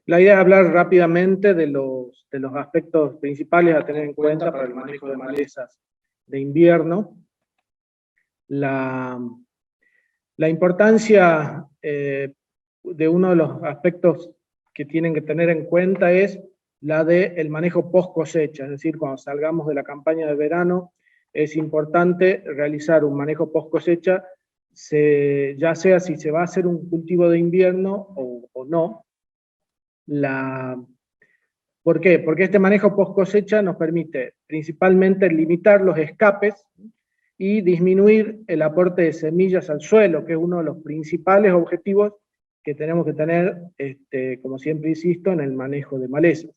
La idea es hablar rápidamente de los aspectos principales a tener en cuenta para el manejo de malezas de invierno. La importancia de uno de los aspectos que tienen que tener en cuenta es la del manejo post cosecha, es decir, cuando salgamos de la campaña de verano, es importante realizar un manejo post cosecha, ya sea si se va a hacer un cultivo de invierno o no. ¿Por qué? Porque este manejo post cosecha nos permite principalmente limitar los escapes y disminuir el aporte de semillas al suelo, que es uno de los principales objetivos que tenemos que tener, como siempre insisto, en el manejo de malezas.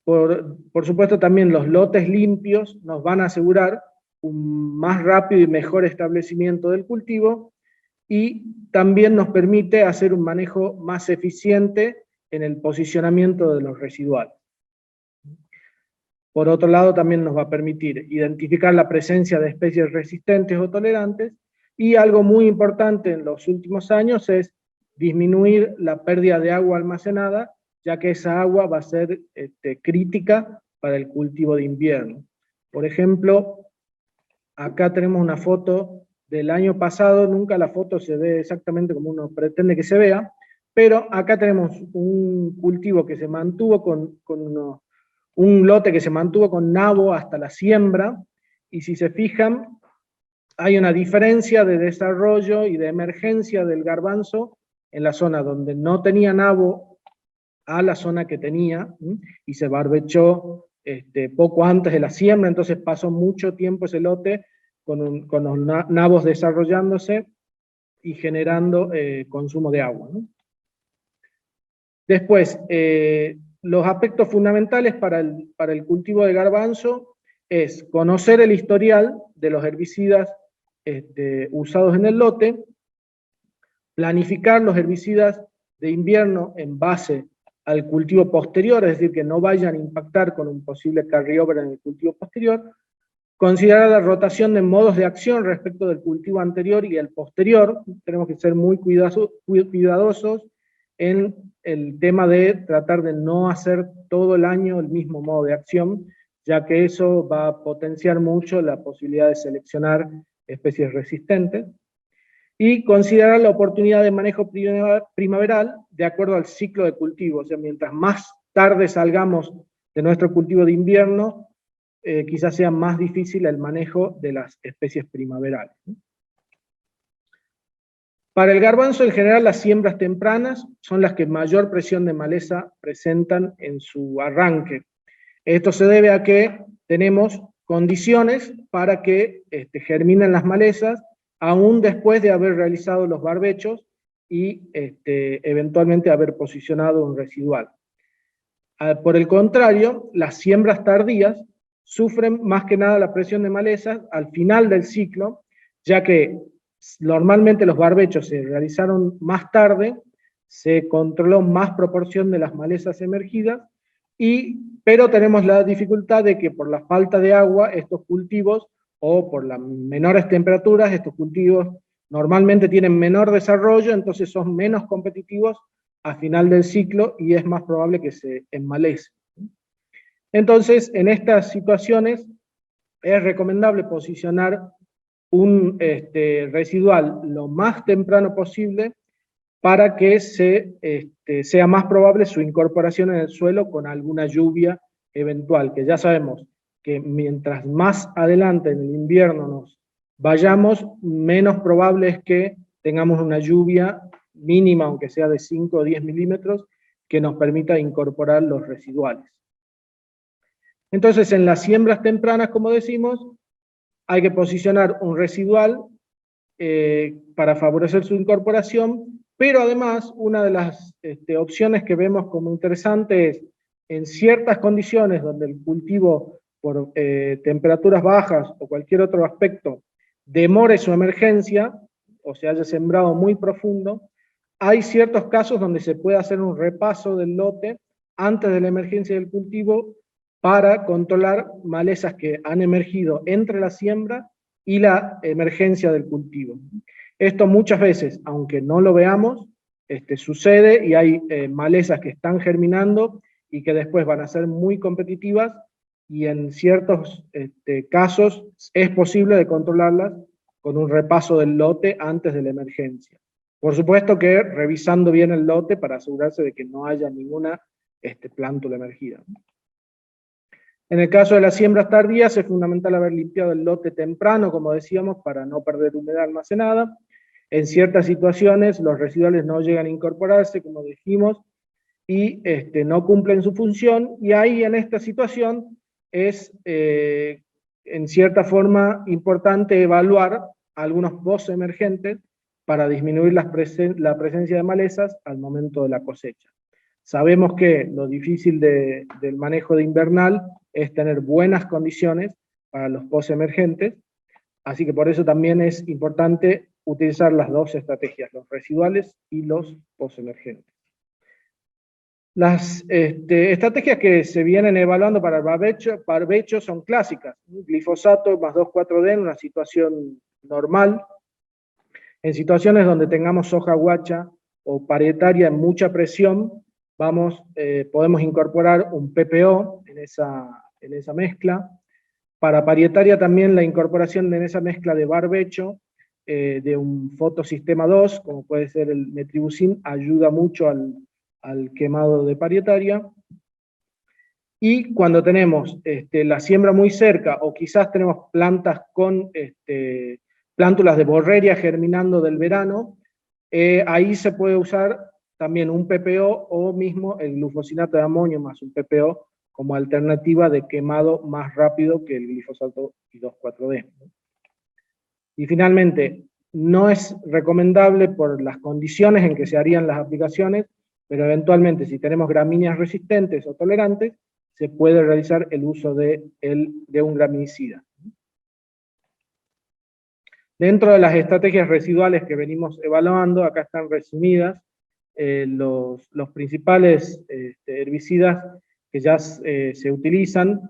Por supuesto, también los lotes limpios nos van a asegurar un más rápido y mejor establecimiento del cultivo, y también nos permite hacer un manejo más eficiente en el posicionamiento de los residuales. Por otro lado, también nos va a permitir identificar la presencia de especies resistentes o tolerantes, y algo muy importante en los últimos años es disminuir la pérdida de agua almacenada, ya que esa agua va a ser crítica para el cultivo de invierno. Por ejemplo, acá tenemos una foto del año pasado, nunca la foto se ve exactamente como uno pretende que se vea, pero acá tenemos un cultivo que se mantuvo un lote que se mantuvo con nabo hasta la siembra, y si se fijan, hay una diferencia de desarrollo y de emergencia del garbanzo en la zona donde no tenía nabo a la zona que tenía, y se barbechó poco antes de la siembra, entonces pasó mucho tiempo ese lote con los nabos desarrollándose y generando consumo de agua, ¿no? Después, los aspectos fundamentales para el cultivo de garbanzo es conocer el historial de los herbicidas usados en el lote, planificar los herbicidas de invierno en base al cultivo posterior, es decir, que no vayan a impactar con un posible carryover en el cultivo posterior, considerar la rotación de modos de acción respecto del cultivo anterior y el posterior. Tenemos que ser muy cuidadosos en el tema de tratar de no hacer todo el año el mismo modo de acción, ya que eso va a potenciar mucho la posibilidad de seleccionar especies resistentes, y considerar la oportunidad de manejo primaveral de acuerdo al ciclo de cultivo. O sea, mientras más tarde salgamos de nuestro cultivo de invierno, quizás sea más difícil el manejo de las especies primaverales. Para el garbanzo, en general, las siembras tempranas son las que mayor presión de maleza presentan en su arranque. Esto se debe a que tenemos condiciones para que germinen las malezas, aún después de haber realizado los barbechos y eventualmente haber posicionado un residual. Por el contrario, las siembras tardías sufren más que nada la presión de malezas al final del ciclo, ya que normalmente los barbechos se realizaron más tarde, se controló más proporción de las malezas emergidas, pero tenemos la dificultad de que por la falta de agua estos cultivos, o por las menores temperaturas, estos cultivos normalmente tienen menor desarrollo, entonces son menos competitivos a final del ciclo y es más probable que se enmalecen. Entonces, en estas situaciones es recomendable posicionar un residual lo más temprano posible para que sea más probable su incorporación en el suelo con alguna lluvia eventual, que ya sabemos que mientras más adelante en el invierno nos vayamos, menos probable es que tengamos una lluvia mínima, aunque sea de 5 o 10 milímetros, que nos permita incorporar los residuales. Entonces, en las siembras tempranas, como decimos, hay que posicionar un residual para favorecer su incorporación, pero además una de las opciones que vemos como interesante es, en ciertas condiciones donde el cultivo por temperaturas bajas o cualquier otro aspecto demore su emergencia, o se haya sembrado muy profundo, hay ciertos casos donde se puede hacer un repaso del lote antes de la emergencia del cultivo para controlar malezas que han emergido entre la siembra y la emergencia del cultivo. Esto muchas veces, aunque no lo veamos, sucede y hay malezas que están germinando y que después van a ser muy competitivas, y en ciertos casos es posible de controlarlas con un repaso del lote antes de la emergencia. Por supuesto que revisando bien el lote para asegurarse de que no haya ninguna plántula emergida. En el caso de las siembras tardías es fundamental haber limpiado el lote temprano, como decíamos, para no perder humedad almacenada. En ciertas situaciones los residuales no llegan a incorporarse, como dijimos, y no cumplen su función, y ahí en esta situación es en cierta forma importante evaluar algunos postemergentes para disminuir la presencia de malezas al momento de la cosecha. Sabemos que lo difícil del manejo de invernal es tener buenas condiciones para los postemergentes, así que por eso también es importante utilizar las dos estrategias, los residuales y los postemergentes. Las estrategias que se vienen evaluando para el barbecho son clásicas. Glifosato más 2,4-D en una situación normal. En situaciones donde tengamos soja guacha o parietaria en mucha presión, podemos incorporar un PPO en esa mezcla. Para parietaria también la incorporación en esa mezcla de barbecho de un fotosistema 2, como puede ser el metribuzin, ayuda mucho al quemado de parietaria. Y cuando tenemos la siembra muy cerca, o quizás tenemos plantas con plántulas de borreria germinando del verano, ahí se puede usar también un PPO o mismo el glufosinato de amonio más un PPO como alternativa de quemado más rápido que el glifosato y 2,4-D. Y finalmente, no es recomendable por las condiciones en que se harían las aplicaciones, pero eventualmente si tenemos gramíneas resistentes o tolerantes, se puede realizar el uso de un graminicida. Dentro de las estrategias residuales que venimos evaluando, acá están resumidas los principales herbicidas que ya se utilizan.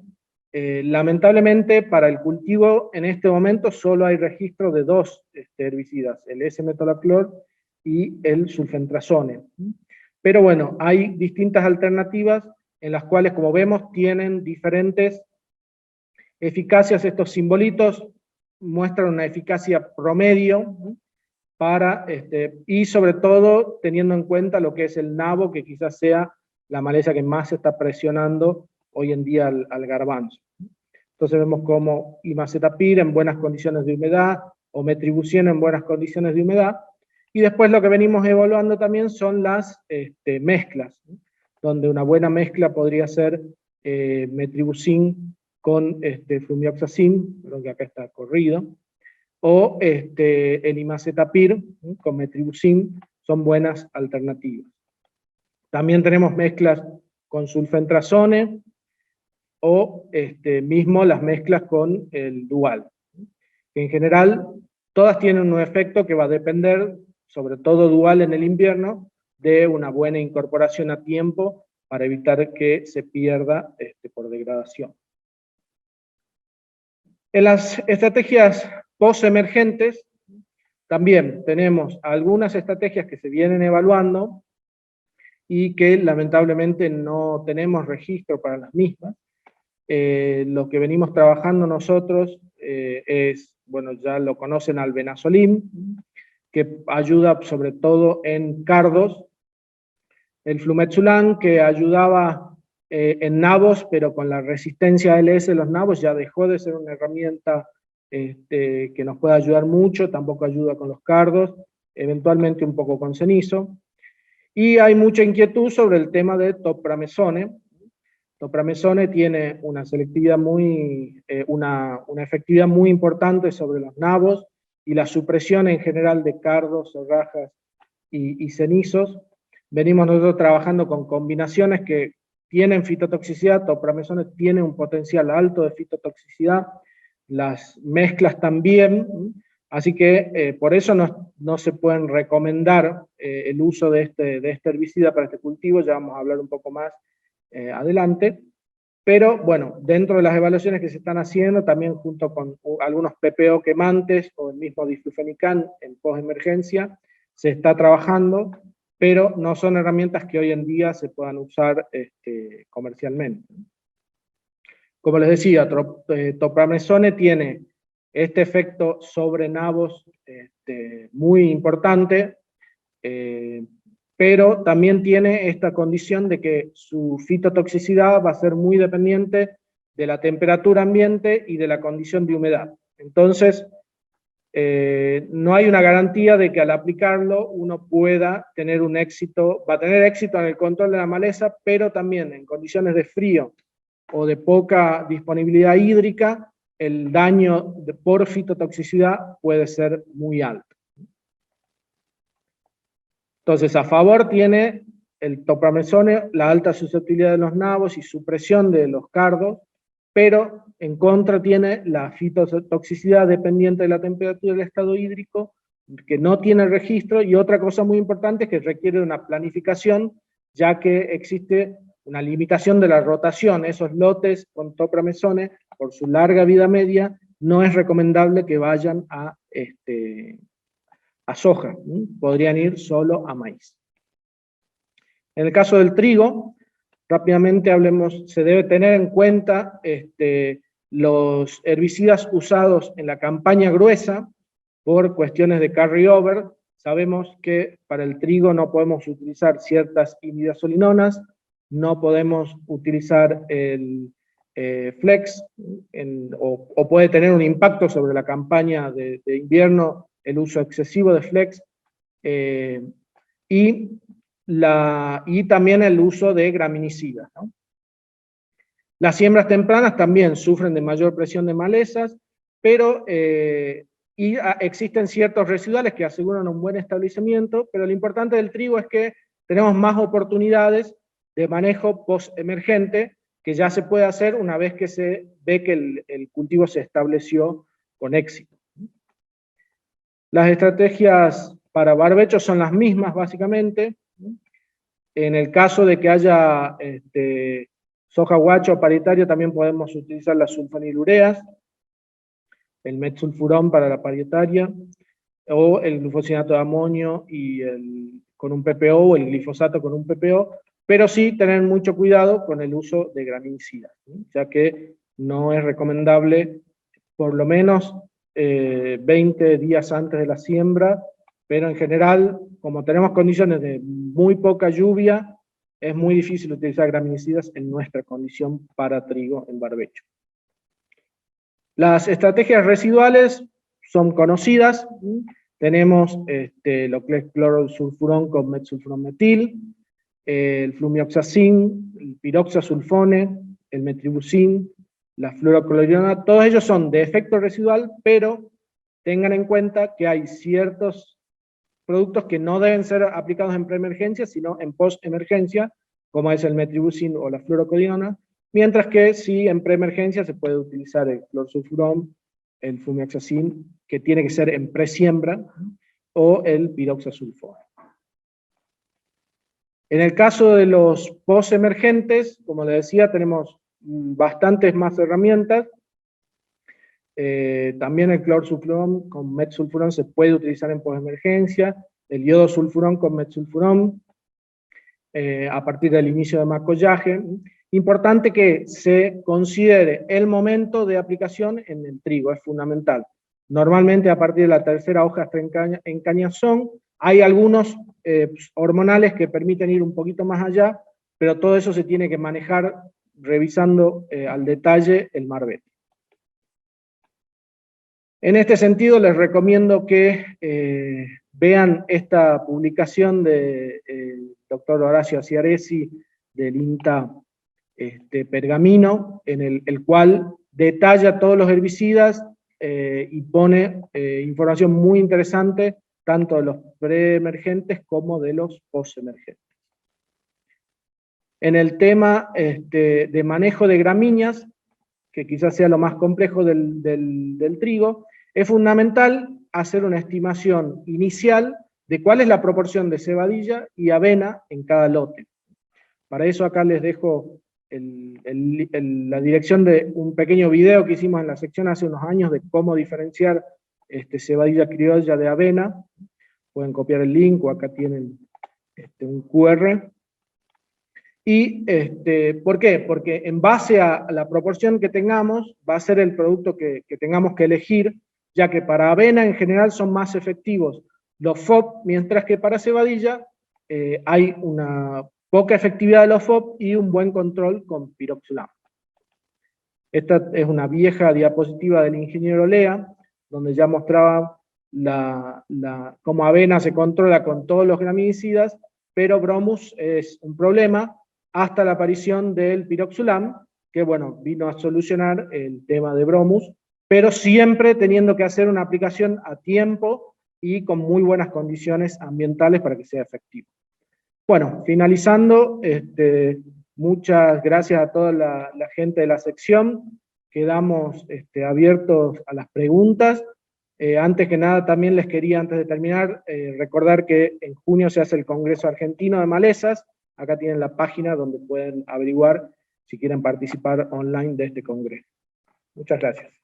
Lamentablemente para el cultivo en este momento solo hay registro de dos herbicidas, el S-metolaclor y el sulfentrazone. Pero bueno, hay distintas alternativas en las cuales, como vemos, tienen diferentes eficacias. Estos simbolitos muestran una eficacia promedio y sobre todo teniendo en cuenta lo que es el nabo, que quizás sea la maleza que más se está presionando hoy en día al garbanzo. Entonces vemos como imacetapir en buenas condiciones de humedad, o metribuzin en buenas condiciones de humedad, y después lo que venimos evaluando también son las mezclas, donde una buena mezcla podría ser metribuzin con flumioxazin, perdón que acá está corrido, o el imacetapir con metribuzin, son buenas alternativas. También tenemos mezclas con sulfentrazone, o mismo las mezclas con el dual. En general, todas tienen un efecto que va a depender, sobre todo dual en el invierno, de una buena incorporación a tiempo para evitar que se pierda por degradación. En las estrategias post-emergentes, también tenemos algunas estrategias que se vienen evaluando y que lamentablemente no tenemos registro para las mismas. Lo que venimos trabajando nosotros es, bueno, ya lo conocen, albenazolim, que ayuda sobre todo en cardos, el flumetsulan, que ayudaba en nabos, pero con la resistencia LS de los nabos ya dejó de ser una herramienta que nos puede ayudar mucho, tampoco ayuda con los cardos, eventualmente un poco con cenizo. Y hay mucha inquietud sobre el tema de topramezone. Topramezone tiene una selectividad una efectividad muy importante sobre los nabos y la supresión en general de cardos, zorrajas y cenizos. Venimos nosotros trabajando con combinaciones que tienen fitotoxicidad. Topramezone tiene un potencial alto de fitotoxicidad, las mezclas también, así que por eso no se pueden recomendar el uso de este herbicida para este cultivo. Ya vamos a hablar un poco más adelante, pero bueno, dentro de las evaluaciones que se están haciendo, también junto con algunos PPO quemantes o el mismo diflufenican en postemergencia, se está trabajando pero no son herramientas que hoy en día se puedan usar comercialmente. Como les decía, topramezone tiene este efecto sobre nabos muy importante, pero también tiene esta condición de que su fitotoxicidad va a ser muy dependiente de la temperatura ambiente y de la condición de humedad. Entonces, no hay una garantía de que al aplicarlo uno pueda tener un éxito, va a tener éxito en el control de la maleza, pero también en condiciones de frío o de poca disponibilidad hídrica, el daño por fitotoxicidad puede ser muy alto. Entonces, a favor tiene el topramezone, la alta susceptibilidad de los nabos y supresión de los cardos, pero en contra tiene la fitotoxicidad dependiente de la temperatura del estado hídrico, que no tiene registro, y otra cosa muy importante es que requiere una planificación, ya que existe una limitación de la rotación. Esos lotes con topramezone, por su larga vida media, no es recomendable que vayan a soja, podrían ir solo a maíz. En el caso del trigo, rápidamente hablemos, se debe tener en cuenta los herbicidas usados en la campaña gruesa por cuestiones de carryover. Sabemos que para el trigo no podemos utilizar ciertas imidazolinonas, no podemos utilizar el flex, o puede tener un impacto sobre la campaña de invierno el uso excesivo de flex, y también el uso de graminicidas, ¿no? Las siembras tempranas también sufren de mayor presión de malezas, pero existen ciertos residuales que aseguran un buen establecimiento, pero lo importante del trigo es que tenemos más oportunidades de manejo post-emergente, que ya se puede hacer una vez que se ve que el cultivo se estableció con éxito. Las estrategias para barbecho son las mismas, básicamente. En el caso de que haya soja guacho paritaria, también podemos utilizar las sulfonilureas, el metsulfurón para la paritaria, o el glufosinato de amonio con un PPO, o el glifosato con un PPO, pero sí tener mucho cuidado con el uso de graminicidas, ya que no es recomendable, por lo menos 20 días antes de la siembra, pero en general, como tenemos condiciones de muy poca lluvia, es muy difícil utilizar graminicidas en nuestra condición para trigo en barbecho. Las estrategias residuales son conocidas. Tenemos lo que es clorosulfurón con metsulfurón metil, el flumioxacin, el piroxasulfone, el metribuzin, la fluoroclorina, todos ellos son de efecto residual, pero tengan en cuenta que hay ciertos productos que no deben ser aplicados en preemergencia, sino en postemergencia, como es el metribuzin o la fluoroclorina, mientras que sí en preemergencia se puede utilizar el clorosulfurón, el flumioxacin, que tiene que ser en presiembra, o el piroxasulfone. En el caso de los postemergentes, como les decía, tenemos bastantes más herramientas. También el clorosulfurón con metsulfurón se puede utilizar en postemergencia, el iodosulfurón con metsulfurón, a partir del inicio de macollaje. Importante que se considere el momento de aplicación en el trigo, es fundamental. Normalmente a partir de la tercera hoja hasta en cañazón, hay algunos hormonales que permiten ir un poquito más allá, pero todo eso se tiene que manejar revisando al detalle el marbete. En este sentido les recomiendo que vean esta publicación del doctor Horacio Ciaresi del INTA Pergamino, en el cual detalla todos los herbicidas y pone información muy interesante, tanto de los preemergentes como de los postemergentes. En el tema de manejo de gramíneas, que quizás sea lo más complejo del trigo, es fundamental hacer una estimación inicial de cuál es la proporción de cebadilla y avena en cada lote. Para eso acá les dejo la dirección de un pequeño video que hicimos en la sección hace unos años de cómo diferenciar cebadilla criolla de avena. Pueden copiar el link o acá tienen un QR. ¿Y por qué? Porque en base a la proporción que tengamos, va a ser el producto que tengamos que elegir, ya que para avena en general son más efectivos los FOB, mientras que para cebadilla hay una poca efectividad de los FOB y un buen control con piroxulam. Esta es una vieja diapositiva del ingeniero Lea, donde ya mostraba cómo avena se controla con todos los graminicidas, pero bromus es un problema hasta la aparición del piroxulam, que bueno, vino a solucionar el tema de bromus, pero siempre teniendo que hacer una aplicación a tiempo y con muy buenas condiciones ambientales para que sea efectivo. Bueno, finalizando, muchas gracias a toda la gente de la sección, quedamos abiertos a las preguntas. Antes que nada, también les quería, antes de terminar, recordar que en junio se hace el Congreso Argentino de Malezas. Acá tienen la página donde pueden averiguar si quieren participar online de este congreso. Muchas gracias.